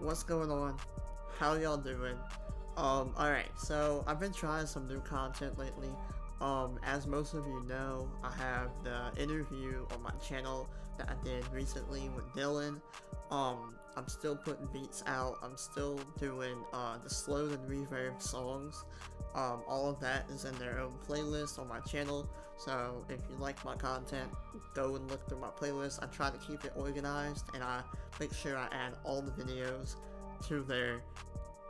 What's going on? How y'all doing? Alright, so I've been trying some new content lately. As most of you know, I have the interview on my channel that I did recently with Brayd0n. I'm still putting beats out. I'm still doing the slowed and reverb songs. All of that is in their own playlist on my channel. So if you like my content, go and look through my playlist. I try to keep it organized, and I make sure I add all the videos to their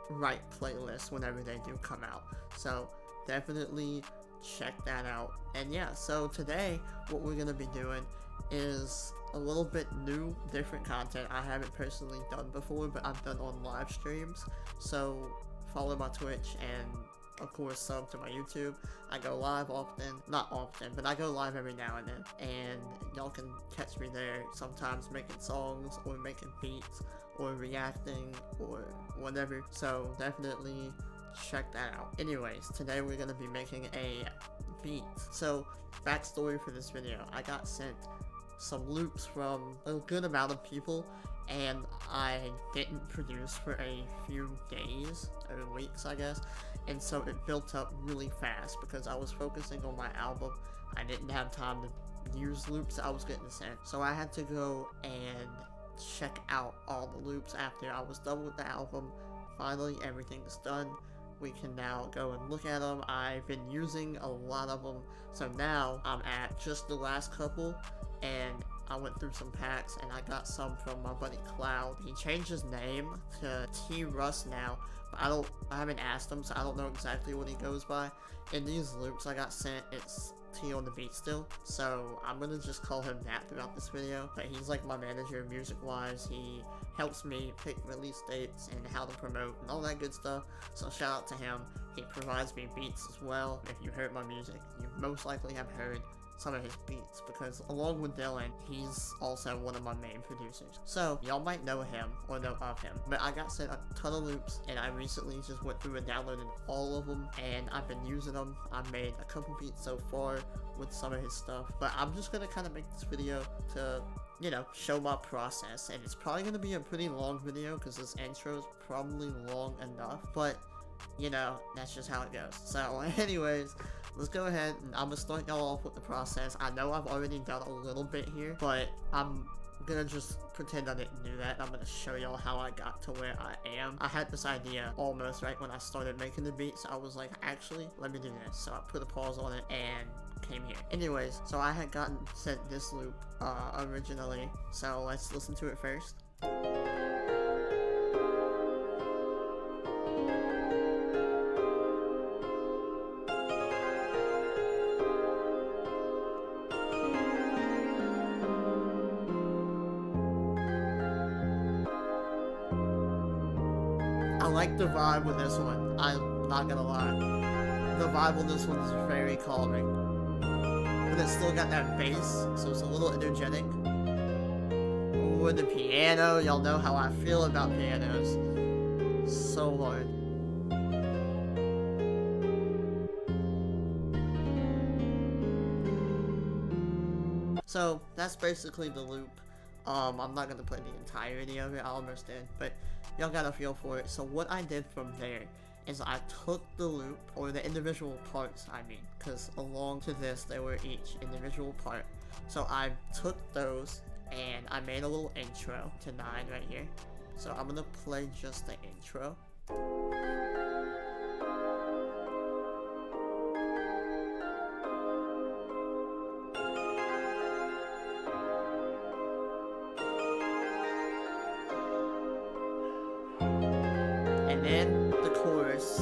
right playlist whenever they do come out. So definitely check that out. And yeah, so today what we're gonna be doing is a little bit new, different content I haven't personally done before, but I've done on live streams. So follow my Twitch and of course sub to my YouTube. I go live often, not often, but I go live every now and then, and y'all can catch me there sometimes making songs or making beats or reacting or whatever. So definitely check that out. Anyways, today we're gonna be making a beat. So backstory for this video, I got sent some loops from a good amount of people, and I didn't produce for a few days or weeks, I guess, and so it built up really fast because I was focusing on my album. I didn't have time to use loops I was getting sent, so I had to go and check out all the loops after I was done with the album. Finally, everything's done. We can now go and look at them. I've been using a lot of them, so now I'm at just the last couple, and I went through some packs and I got some from my buddy Cloud. He changed his name to T Russ now, but I haven't asked him, so I don't know exactly what he goes by. In these loops I got sent, it's Tondabeat still, so I'm gonna just call him that throughout this video. But he's like my manager music wise. He helps me pick release dates and how to promote and all that good stuff, so shout out to him. He provides me beats as well. If you heard my music, you most likely have heard some of his beats, because along with Brayd0n, he's also one of my main producers. So y'all might know him or know of him, but I got sent a ton of loops, and I recently just went through and downloaded all of them, and I've been using them. I've made a couple beats so far with some of his stuff, but I'm just gonna kind of make this video to, you know, show my process, and it's probably gonna be a pretty long video because this intro is probably long enough, but you know, that's just how it goes. So anyways, let's go ahead, and I'm gonna start y'all off with the process. I know I've already done a little bit here, but I'm gonna just pretend I didn't do that. I'm gonna show y'all how I got to where I am. I had this idea almost right when I started making the beats. I was like, actually, let me do this. So I put a pause on it and came here. Anyways, so I had gotten sent this loop originally, so let's listen to it first. I like the vibe with this one. I'm not gonna lie. The vibe on this one is very calming. But it's still got that bass, so it's a little energetic. Ooh, the piano. Y'all know how I feel about pianos. So hard. So, that's basically the loop. I'm not gonna play the entirety of it, I almost did, but y'all got a feel for it. So what I did from there is I took the loop, or the individual parts I mean, because along to this they were each individual part. So I took those and I made a little intro to 9 right here. So I'm gonna play just the intro. And then the chorus.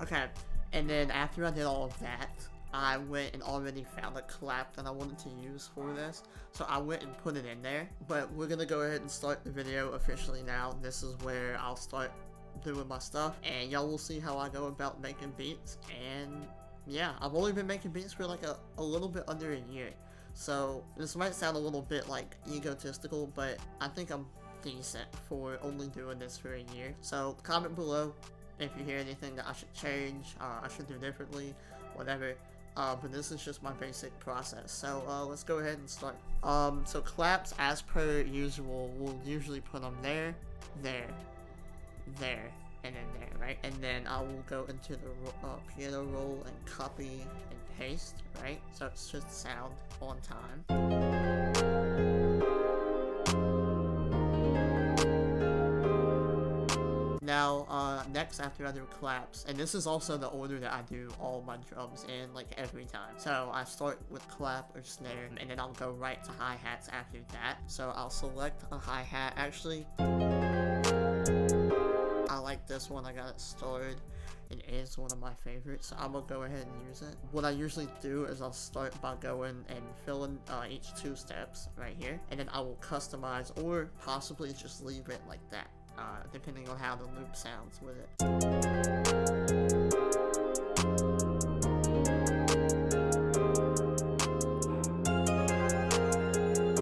Okay, and then after I did all of that, I went and already found a clap that I wanted to use for this, so I went and put it in there. But we're gonna go ahead and start the video officially now. This is where I'll start doing my stuff, and y'all will see how I go about making beats. And yeah, I've only been making beats for like a little bit under a year, so this might sound a little bit like egotistical, but I think I'm decent for only doing this for a year. So comment below if you hear anything that I should change, I should do differently, whatever. But this is just my basic process. So let's go ahead and start. So claps, as per usual, we'll usually put them there, there, there, and then there, right? And then I will go into the piano roll and copy and paste, right? So it should sound on time. Now, next after I do claps, and this is also the order that I do all my drums in, like, every time. So I start with clap or snare, and then I'll go right to hi-hats after that. So I'll select a hi-hat. Actually, I like this one. I got it stored. It is one of my favorites, so I'm gonna go ahead and use it. What I usually do is I'll start by going and filling each 2 steps right here, and then I will customize or possibly just leave it like that. Depending on how the loop sounds with it.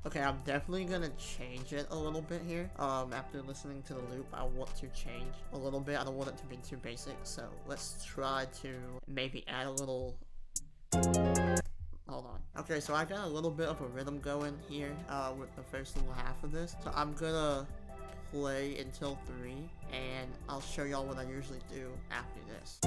Okay, I'm definitely gonna change it a little bit here. After listening to the loop, I want to change a little bit. I don't want it to be too basic, so let's try to maybe add a little... Hold on. Okay, so I got a little bit of a rhythm going here with the first little half of this. So I'm gonna play until 3, and I'll show y'all what I usually do after this.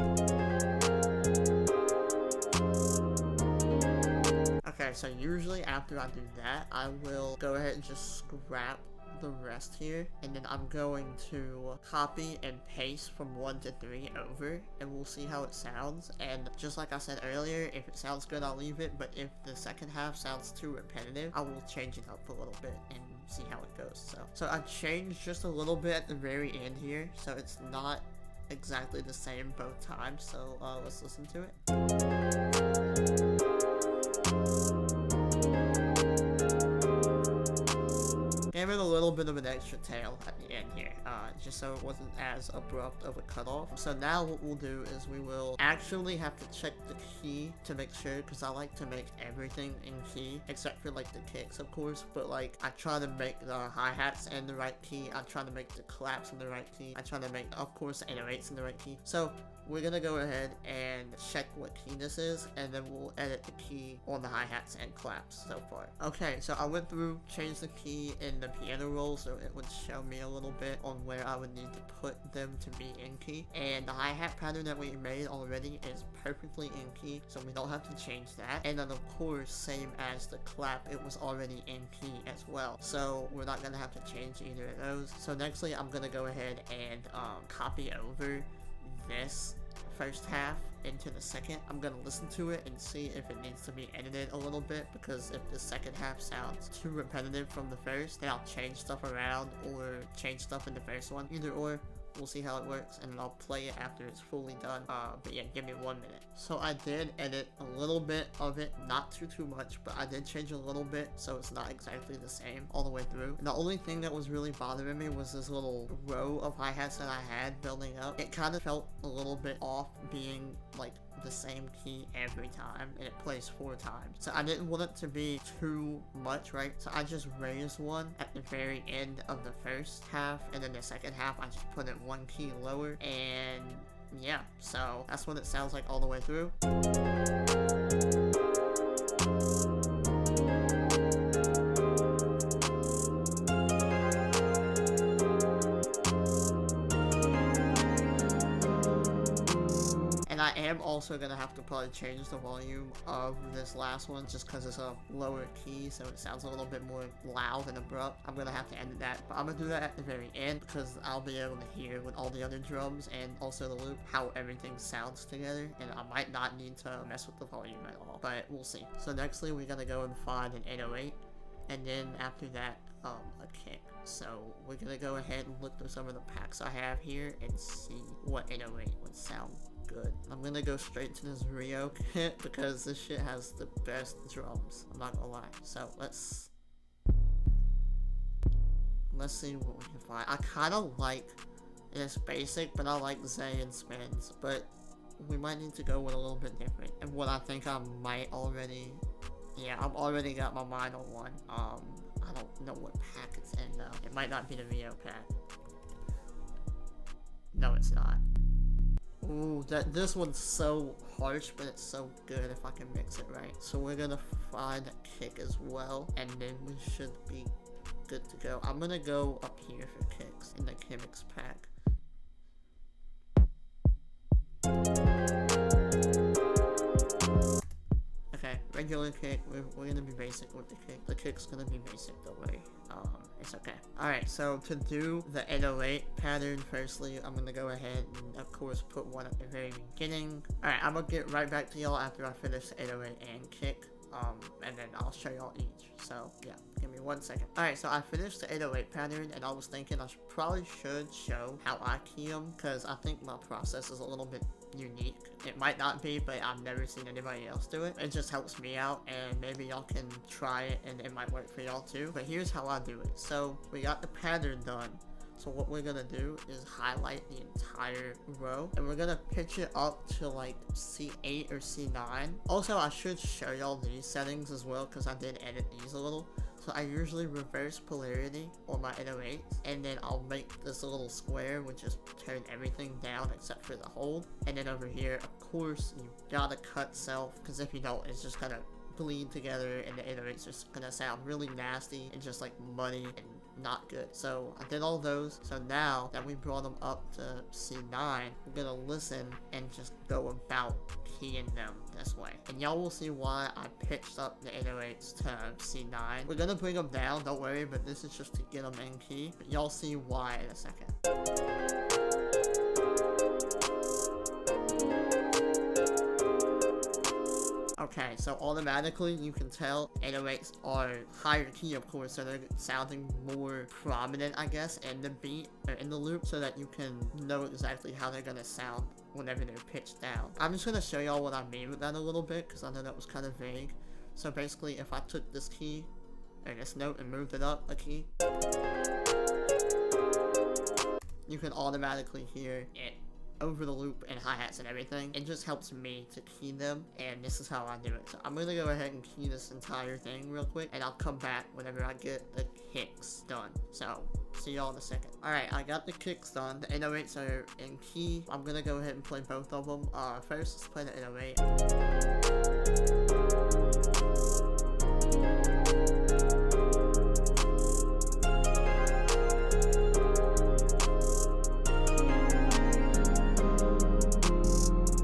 Okay, so usually after I do that, I will go ahead and just scrap the rest here, and then I'm going to copy and paste from 1 to 3 over, and we'll see how it sounds. And just like I said earlier, if it sounds good, I'll leave it, but if the second half sounds too repetitive, I will change it up a little bit and see how it goes. So I changed just a little bit at the very end here, so it's not exactly the same both times. So let's listen to it. Gave it a little bit of an extra tail at the end here, just so it wasn't as abrupt of a cutoff. So now what we'll do is we will actually have to check the key to make sure, because I like to make everything in key, except for like the kicks, of course, but like I try to make the hi-hats in the right key, I try to make the claps in the right key, I try to make, of course, the 808s in the right key. So we're gonna go ahead and check what key this is, and then we'll edit the key on the hi-hats and claps so far. Okay, so I went through, changed the key in the piano roll so it would show me a little bit on where I would need to put them to be in key, and the hi-hat pattern that we made already is perfectly in key, so we don't have to change that. And then of course, same as the clap, it was already in key as well, so we're not gonna have to change either of those. So nextly, I'm gonna go ahead and copy over this first half into the second. I'm gonna listen to it and see if it needs to be edited a little bit, because if the second half sounds too repetitive from the first, then I'll change stuff around or change stuff in the first one. Either or, we'll see how it works, and then I'll play it after it's fully done. But yeah, give me 1 minute. So I did edit a little bit of it, not too much, but I did change a little bit, so it's not exactly the same all the way through. And the only thing that was really bothering me was this little row of hi-hats that I had building up. It kind of felt a little bit off being like the same key every time, and it plays 4 times. So I didn't want it to be too much, right? So I just raised one at the very end of the first half, and then the second half I just put it 1 key lower, and yeah, so that's what it sounds like all the way through. I am also gonna have to probably change the volume of this last one just because it's a lower key, so it sounds a little bit more loud and abrupt. I'm gonna have to edit that, but I'm gonna do that at the very end because I'll be able to hear with all the other drums and also the loop how everything sounds together, and I might not need to mess with the volume at all, but we'll see. So nextly, we're gonna go and find an 808, and then after that, a kick. So we're gonna go ahead and look through some of the packs I have here and see what 808 would sound good. I'm gonna go straight to this Rio kit because this shit has the best drums, I'm not gonna lie. So let's see what we can find. I kind of like this basic, but I like Zay and spins, but we might need to go with a little bit different. And what I think I might already, yeah, I've already got my mind on one. I don't know what pack it's in though. It might not be the Rio pack. No, it's not. Ooh, this one's so harsh, but it's so good if I can mix it right. So we're gonna find a kick as well, and then we should be good to go. I'm gonna go up here for kicks in the gimmicks pack. Okay, regular kick, we're gonna be basic with the kick. The kick's gonna be basic, don't worry. It's okay. Alright, so to do the 808 pattern, firstly, I'm gonna go ahead and, of course, put one at the very beginning. Alright, I'm gonna get right back to y'all after I finish the 808 and kick. And then I'll show y'all each. So, yeah, give me 1 second. Alright, so I finished the 808 pattern, and I was thinking I probably should show how I key them, because I think my process is a little bit unique. It might not be, but I've never seen anybody else do it. It just helps me out, and maybe y'all can try it, and it might work for y'all too. But here's how I do it. So, we got the pattern done. So what we're gonna do is highlight the entire row, and we're gonna pitch it up to like C8 or C9. Also, I should show y'all these settings as well, because I did edit these a little. So I usually reverse polarity on my 808s, and then I'll make this a little square, which is turn everything down except for the hold. And then over here, of course, you gotta cut self, because if you don't, it's just gonna bleed together, and the 808s are gonna sound really nasty and just like muddy and not good. So I did all those. So now that we brought them up to C9, we're gonna listen and just go about keying them this way. And y'all will see why I pitched up the 808s to C9. We're gonna bring them down, don't worry, but this is just to get them in key. But y'all see why in a second. Okay, so automatically you can tell 808s are higher key, of course, so they're sounding more prominent, I guess, in the beat or in the loop, so that you can know exactly how they're gonna sound whenever they're pitched down. I'm just gonna show y'all what I mean with that a little bit, because I know that was kind of vague. So basically, if I took this key or this note and moved it up a key, you can automatically hear it over the loop and hi-hats and everything. It just helps me to key them, and this is how I do it. So I'm gonna go ahead and key this entire thing real quick, and I'll come back whenever I get the kicks done. So see y'all in a second. Alright, I got the kicks done. The 808s are in key. I'm gonna go ahead and play both of them. First, let's play the 808.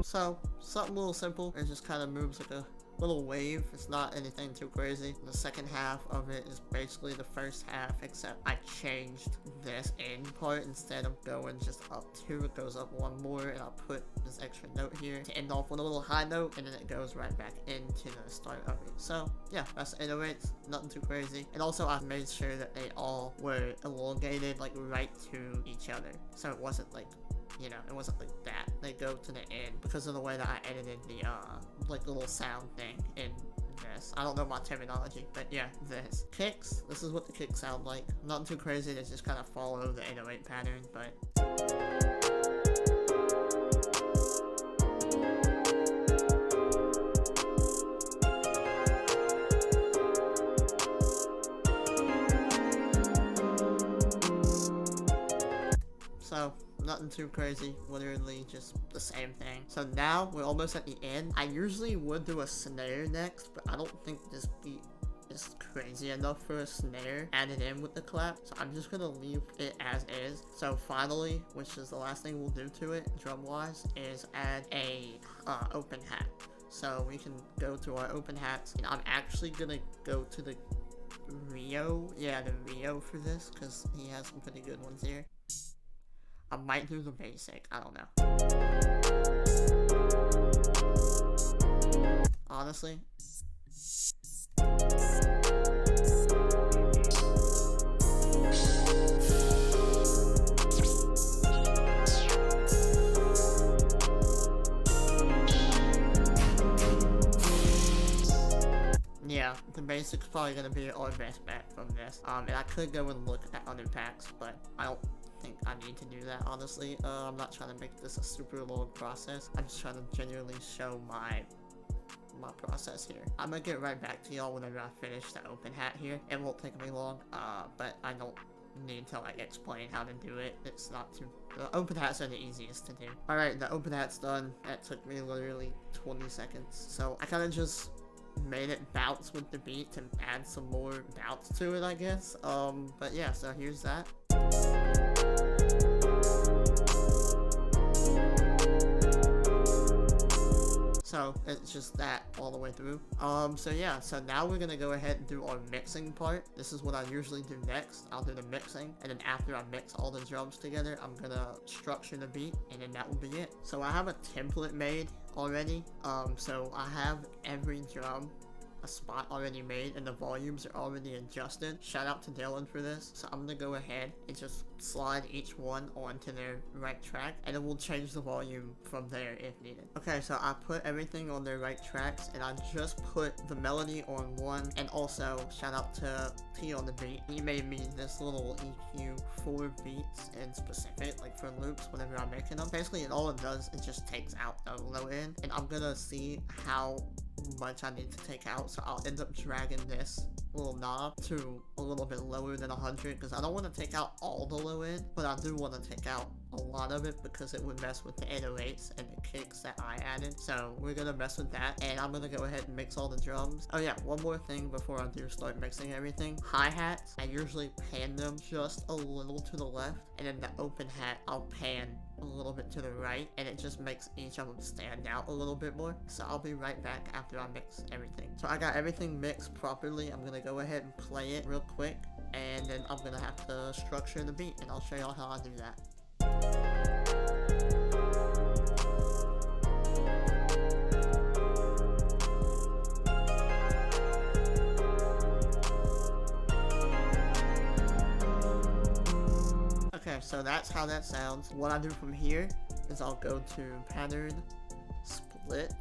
So, something a little simple. It just kind of moves like a little wave. It's not anything too crazy. The second half of it is basically the first half, except I changed this end part. Instead of going just up 2, it goes up 1 more, and I'll put this extra note here to end off with a little high note, and then it goes right back into the start of it. So, yeah, that's 808s. Nothing too crazy. And also, I made sure that they all were elongated, like, right to each other. So it wasn't like, you know, it wasn't like that. They go to the end because of the way that I edited the, like, little sound thing in this. I don't know my terminology, but yeah, this. Kicks, this is what the kicks sound like. Nothing too crazy, they just kind of follow the 808 pattern, but... So, nothing too crazy, literally just the same thing. So now, we're almost at the end. I usually would do a snare next, but I don't think this beat is crazy enough for a snare added in with the clap. So I'm just gonna leave it as is. So finally, which is the last thing we'll do to it, drum-wise, is add a open hat. So we can go to our open hats, and I'm actually gonna go to the Rio. Yeah, the Rio for this, because he has some pretty good ones here. I might do the basic, I don't know. Honestly. Yeah, the basic's probably gonna be our best bet from this. And I could go and look at other packs, but I don't think I need to do that, honestly. I'm not trying to make this a super long process. I'm just trying to genuinely show my process here. I'm gonna get right back to y'all whenever I finish the open hat here. It won't take me long, but I don't need to like explain how to do it. It's not too, the open hats are the easiest to do. Alright, the open hat's done. That took me literally 20 seconds. So I kind of just made it bounce with the beat to add some more bounce to it, I guess. But yeah, so here's that. So it's just that all the way through. So yeah, so now we're gonna go ahead and do our mixing part. This is what I usually do next. I'll do the mixing, and then after I mix all the drums together, I'm gonna structure the beat, and then that will be it. So I have a template made already. So I have every drum a spot already made, and the volumes are already adjusted. Shout out to Brayd0n for this. So I'm gonna go ahead and just slide each one onto their right track, and it will change the volume from there if needed. Okay, so I put everything on their right tracks, and I just put the melody on one, and also shout out to T on the beat. He made me this little EQ for beats in specific, like for loops whenever I'm making them. Basically, and all it does is just takes out the low end, and I'm gonna see how much I need to take out, so I'll end up dragging this little knob to a little bit lower than 100, because I don't want to take out all the low end, but I do want to take out a lot of it because it would mess with the 808s and the kicks that I added. So we're gonna mess with that, and I'm gonna go ahead and mix all the drums. Oh yeah, one more thing before I do start mixing everything. Hi-hats, I usually pan them just a little to the left, and then the open hat I'll pan a little bit to the right, and it just makes each of them stand out a little bit more. So I'll be right back after I mix everything. So I got everything mixed properly. I'm gonna go ahead and play it real quick, and then I'm gonna have to structure the beat, and I'll show y'all how I do that. Okay, so that's how that sounds. What I do from here is I'll go to pattern, split,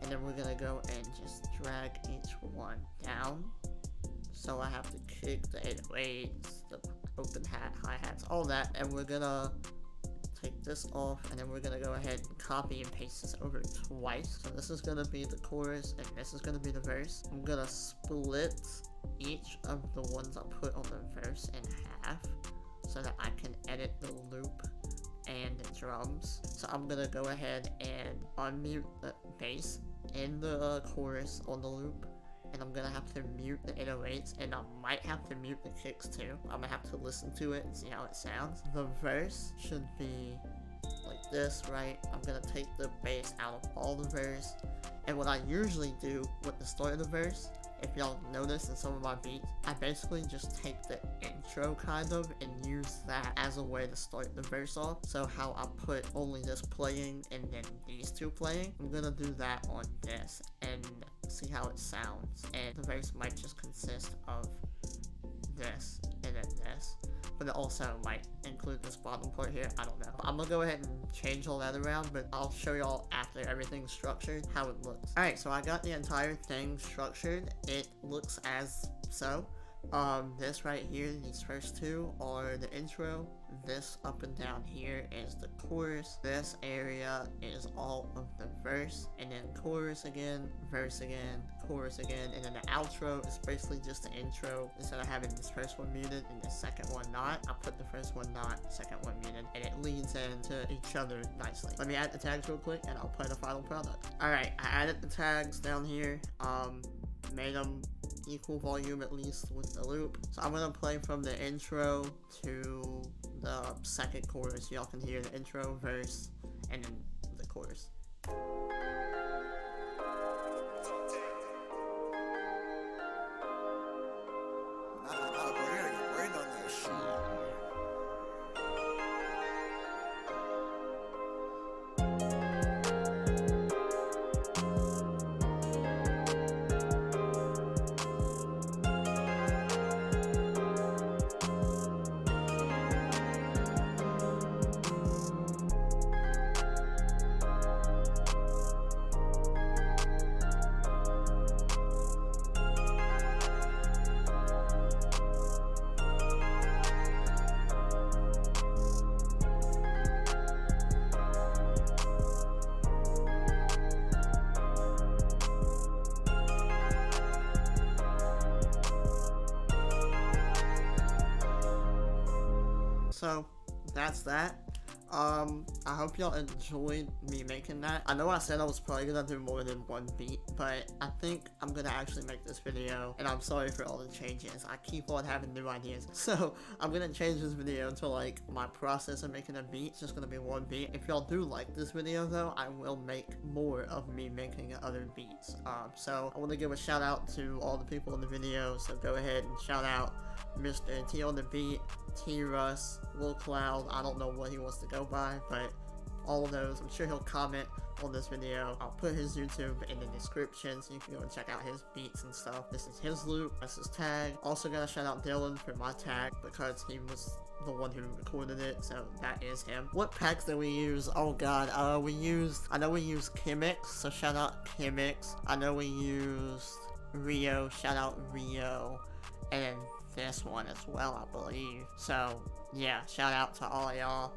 and then we're gonna go and just drag each one down. So I have to kick the 808s, the open hat, hi-hats, all that, and we're gonna take this off, and then we're gonna go ahead and copy and paste this over twice. So this is gonna be the chorus, and this is gonna be the verse. I'm gonna split each of the ones I put on the verse in half, so that I can edit the loop and the drums. So I'm gonna go ahead and unmute the bass in the chorus on the loop, and I'm gonna have to mute the 808s, and I might have to mute the kicks too. I'm gonna have to listen to it and see how it sounds. The verse should be like this, right? I'm gonna take the bass out of all the verse, and what I usually do with the start of the verse, if y'all notice in some of my beats, I basically just take the intro kind of and use that as a way to start the verse off. So how I put only this playing and then these two playing, I'm gonna do that on this and see how it sounds. And the verse might just consist of this and then this, but it also might include this bottom part here. I don't know. I'm gonna go ahead and change all that around, but I'll show y'all after everything's structured how it looks. Alright, so I got the entire thing structured. It looks as so. This right here, these first two are the intro. This up and down here is the chorus. This area is all of the verse, and then chorus again, verse again, chorus again, and then the outro is basically just the intro. Instead of having this first one muted and the second one not, I put the first one not, second one muted, and it leads into each other nicely. Let me add the tags real quick, and I'll play the final product. Alright, I added the tags down here, made them equal volume at least with the loop. So I'm gonna play from the intro to the second chorus. Y'all can hear the intro, verse, and then the chorus. So that's that. I hope y'all enjoyed me making that. I know I said I was probably gonna do more than one beat, but I think I'm gonna actually make this video, and I'm sorry for all the changes. I keep on having new ideas. So I'm gonna change this video to like my process of making a beat. It's just gonna be one beat. If y'all do like this video though, I will make more of me making other beats. So I want to give a shout out to all the people in the video, so go ahead and shout out Mr. Tondabeat, T-Russ, Lil Cloud. I don't know what he wants to go by, but all of those, I'm sure he'll comment on this video. I'll put his YouTube in the description so you can go and check out his beats and stuff. This is his loop, that's his tag. Also gotta shout out Brayd0n for my tag because he was the one who recorded it, so that is him. What packs did we use? Oh god, I know we used Chemix, so shout out Chemix. I know we used Rio, shout out Rio, and this one as well, I believe. So yeah, shout out to all of y'all.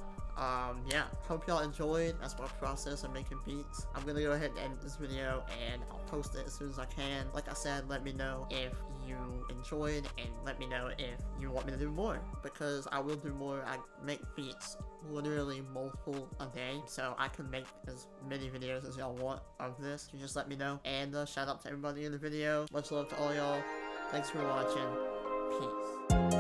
Yeah, hope y'all enjoyed. That's my process of making beats. I'm gonna go ahead and end this video and I'll post it as soon as I can. Like I said, let me know if you enjoyed and let me know if you want me to do more, because I will do more. I make beats literally multiple a day, so I can make as many videos as y'all want of this. You just let me know. And shout out to everybody in the video. Much love to all y'all. Thanks for watching. Peace.